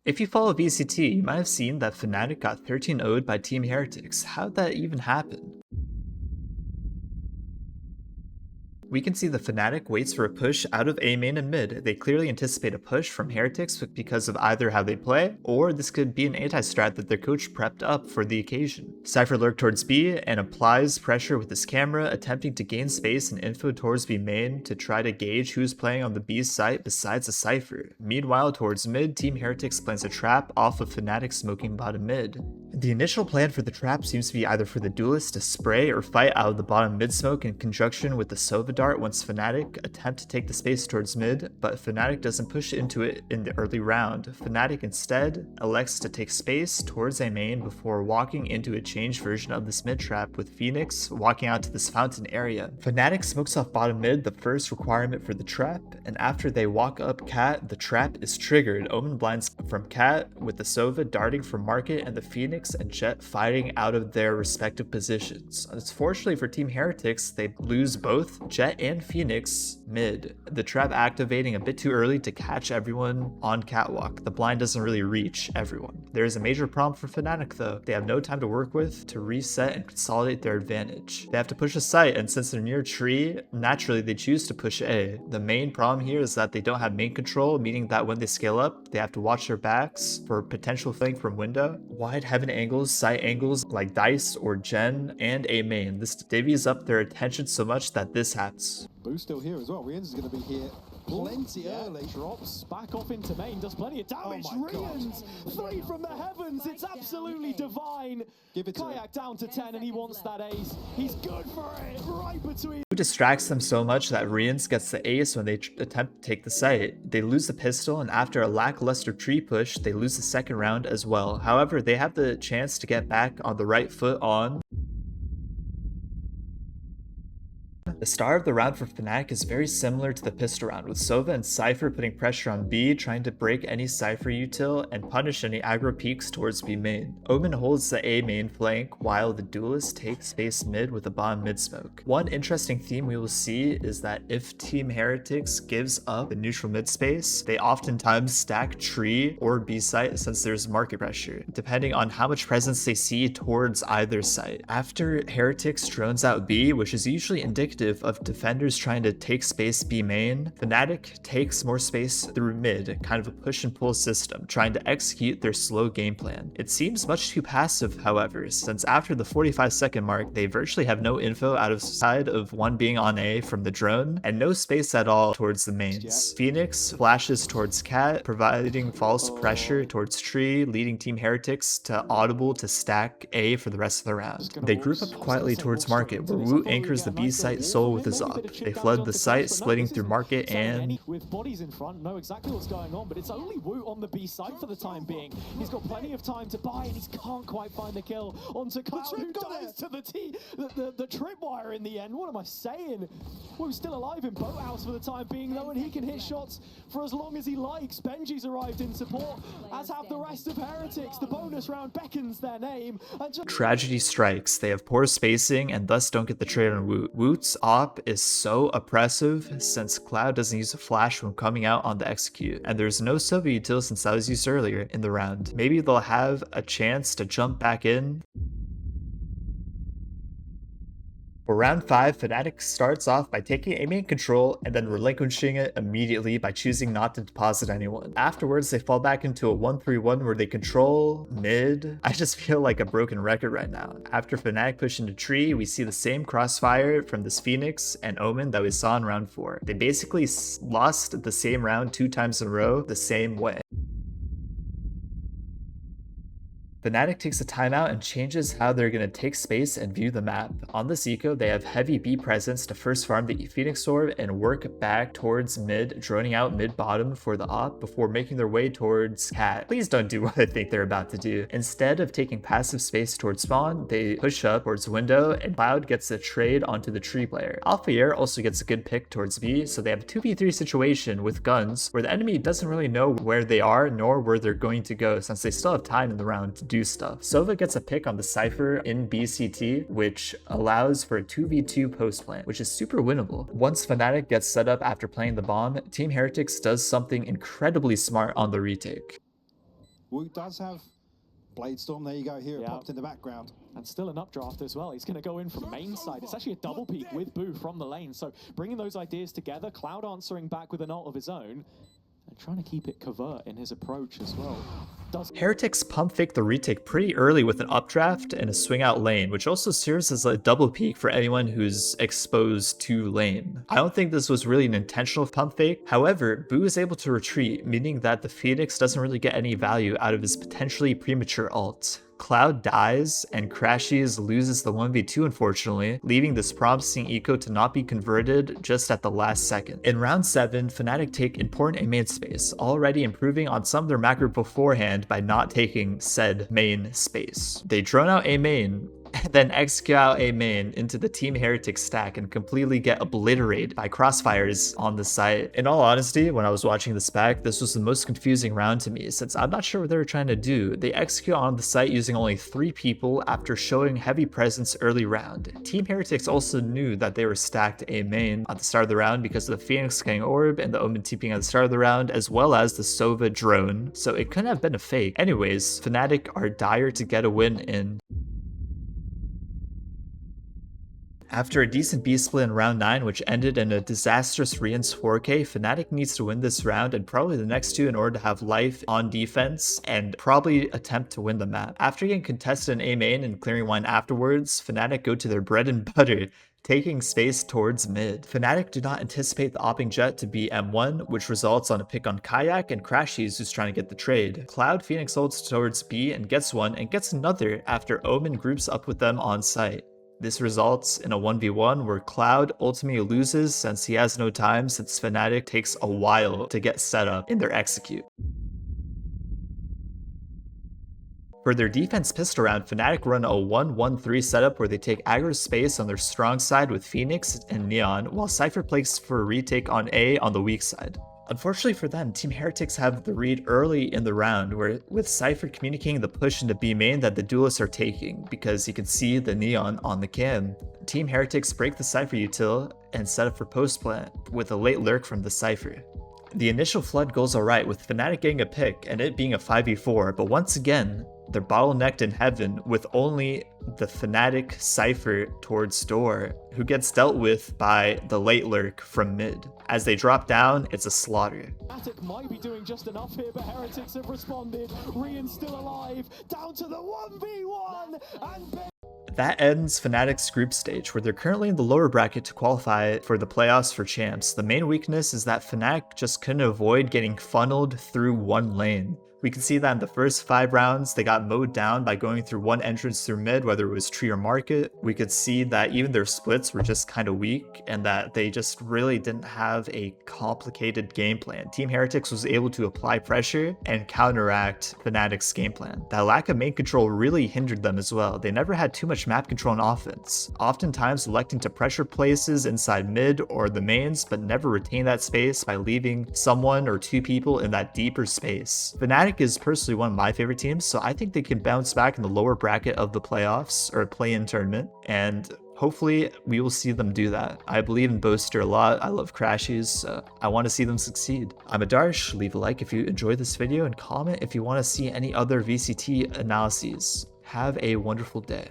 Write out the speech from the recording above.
If you follow VCT, you might have seen that Fnatic got 13-0'd by Team Heretics. How'd that even happen? We can see the Fnatic waits for a push out of A main and mid. They clearly anticipate a push from Heretics because of either how they play, or this could be an anti-strat that their coach prepped up for the occasion. Cypher lurked towards B and applies pressure with his camera, attempting to gain space and info towards B main to try to gauge who's playing on the B site besides the Cypher. Meanwhile, towards mid, Team Heretics plans a trap off of Fnatic smoking bottom mid. The initial plan for the trap seems to be either for the duelist to spray or fight out of the bottom mid smoke in conjunction with the Sova dart once Fnatic attempt to take the space towards mid, but Fnatic doesn't push into it in the early round. Fnatic instead elects to take space towards A main before walking into a changed version of this mid trap, with Phoenix walking out to this fountain area. Fnatic smokes off bottom mid, the first requirement for the trap, and after they walk up Cat, the trap is triggered. Omen blinds from Cat with the Sova darting from Market and the Phoenix and Jet fighting out of their respective positions. Unfortunately for Team Heretics, they lose both Jet and Phoenix mid, the trap activating a bit too early to catch everyone on catwalk. The blind doesn't really reach everyone. There is a major problem for Fnatic though. They have no time to work with to reset and consolidate their advantage. They have to push a site, and since they're near tree, naturally they choose to push A. The main problem here is that they don't have main control, meaning that when they scale up, they have to watch their backs for potential flank from window. Wide heaven angles, site angles like Dice or Gen, and A main. This divvies up their attention so much that this happens. Boo's still here as well. Rians is going to be here plenty early. Drops back off into main, does plenty of damage. Oh Rians, 3 from the heavens. It's absolutely divine. Give it to Kayak down to 10 and he wants that ace. He's good for it, right between. Who distracts them so much that Rians gets the ace when they attempt to take the site. They lose the pistol, and after a lackluster tree push, they lose the second round as well. However, they have the chance to get back on the right foot on. The star of the round for Fnatic is very similar to the pistol round, with Sova and Cypher putting pressure on B, trying to break any Cypher util and punish any aggro peeks towards B main. Omen holds the A main flank while the duelist takes space mid with a bottom mid smoke. One interesting theme we will see is that if Team Heretics gives up the neutral mid space, they oftentimes stack tree or B site since there's market pressure, depending on how much presence they see towards either site. After Heretics drones out B, which is usually indicative of defenders trying to take space B main, Fnatic takes more space through mid, kind of a push and pull system, trying to execute their slow game plan. It seems much too passive, however, since after the 45-second mark, they virtually have no info outside of one being on A from the drone, and no space at all towards the mains. Phoenix flashes towards Cat, providing false pressure towards tree, leading Team Heretics to audible to stack A for the rest of the round. They group up quietly towards Market, where Wu anchors the B site solo with his op. They flood the site, splitting through Market, and with bodies in front, know exactly what's going on, but it's only Wu on the B side for the time being. He's got plenty of time to buy, and he can't quite find the kill onto Cloud, who dies to the tripwire in the end. What am I saying? Wu's still alive in Boathouse for the time being, though, and he can hit shots for as long as he likes. Benji's arrived in support, as have the rest of Heretics. The bonus round beckons their name. And tragedy strikes. They have poor spacing and thus don't get the trade on Woot. Woot's op is so oppressive since Cloud doesn't use a flash when coming out on the execute, and there's no Sova util since that was used earlier in the round. Maybe they'll have a chance to jump back in. For round 5, Fnatic starts off by taking A main control and then relinquishing it immediately by choosing not to deposit anyone. Afterwards, they fall back into a 1-3-1 where they control mid. I just feel like a broken record right now. After Fnatic push into tree, we see the same crossfire from this Phoenix and Omen that we saw in round 4. They basically lost the same round 2 times in a row the same way. Fnatic takes a timeout and changes how they're going to take space and view the map. On this eco, they have heavy B presence to first farm the Phoenix Orb and work back towards mid, droning out mid-bottom for the op before making their way towards Cat. Please don't do what I think they're about to do. Instead of taking passive space towards spawn, they push up towards window, and Cloud gets a trade onto the tree player. Alphayer also gets a good pick towards B, so they have a 2v3 situation with guns where the enemy doesn't really know where they are nor where they're going to go, since they still have time in the round to do stuff. Sova gets a pick on the Cypher in BCT, which allows for a 2v2 post plant, which is super winnable. Once Fnatic gets set up after playing the bomb, Team Heretics does something incredibly smart on the retake. Wu does have Bladestorm. There you go. Here it Yeah. popped in the background. And still an updraft as well. He's going to go in from main side. It's actually a double peek with Boo from the lane. So bringing those ideas together, Cloud answering back with an ult of his own, and trying to keep it covert in his approach as well. Heretics pump fake the retake pretty early with an updraft and a swing out lane, which also serves as a double peek for anyone who's exposed to lane. I don't think this was really an intentional pump fake. However, Boo is able to retreat, meaning that the Phoenix doesn't really get any value out of his potentially premature ult. Cloud dies, and Crashies loses the 1v2 unfortunately, leaving this promising eco to not be converted just at the last second. In round 7, Fnatic take important A main space, already improving on some of their macro beforehand by not taking said main space. They drone out A main, and then execute out A main into the Team Heretics stack and completely get obliterated by crossfires on the site. In all honesty, when I was watching this back, this was the most confusing round to me, since I'm not sure what they were trying to do. They execute on the site using only 3 people after showing heavy presence early round. Team Heretics also knew that they were stacked A main at the start of the round because of the Phoenix getting orb and the Omen TPing at the start of the round, as well as the Sova drone, so it couldn't have been a fake. Anyways, Fnatic are dire to get a win in. After a decent B split in round 9, which ended in a disastrous Rian's 4K, Fnatic needs to win this round and probably the next 2 in order to have life on defense and probably attempt to win the map. After getting contested in A main and clearing one afterwards, Fnatic go to their bread and butter, taking space towards mid. Fnatic do not anticipate the opping jet to be M1, which results on a pick on Kayak and Crashies who's trying to get the trade. Cloud Phoenix ults towards B and gets one and gets another after Omen groups up with them on site. This results in a 1v1 where Cloud ultimately loses since he has no time, since Fnatic takes a while to get set up in their execute. For their defense pistol round, Fnatic run a 1-1-3 setup where they take aggro space on their strong side with Phoenix and Neon, while Cypher plays for a retake on A on the weak side. Unfortunately for them, Team Heretics have the read early in the round, where with Cypher communicating the push into B main that the duelists are taking, because you can see the Neon on the cam. Team Heretics break the Cypher util and set up for post plant with a late lurk from the Cypher. The initial flood goes alright, with Fnatic getting a pick and it being a 5v4, but once again, they're bottlenecked in heaven with only the Fnatic Cypher towards door, who gets dealt with by the late lurk from mid. As they drop down, it's a slaughter. Fnatic might be doing just enough here, but Heretics have responded. Rian's still alive, down to the 1v1, and that ends Fnatic's group stage, where they're currently in the lower bracket to qualify for the playoffs for champs. The main weakness is that Fnatic just couldn't avoid getting funneled through one lane. We can see that in the first 5 rounds, they got mowed down by going through one entrance through mid, whether it was tree or market. We could see that even their splits were just kind of weak and that they just really didn't have a complicated game plan. Team Heretics was able to apply pressure and counteract Fnatic's game plan. That lack of main control really hindered them as well. They never had too much map control on offense, oftentimes electing to pressure places inside mid or the mains, but never retain that space by leaving someone or 2 people in that deeper space. Fnatic is personally one of my favorite teams, so I think they can bounce back in the lower bracket of the playoffs or play-in tournament, and hopefully we will see them do that. I believe in Boaster a lot. I love Crashies. I want to see them succeed. I'm Adarsh. Leave a like if you enjoyed this video and comment if you want to see any other VCT analyses. Have a wonderful day.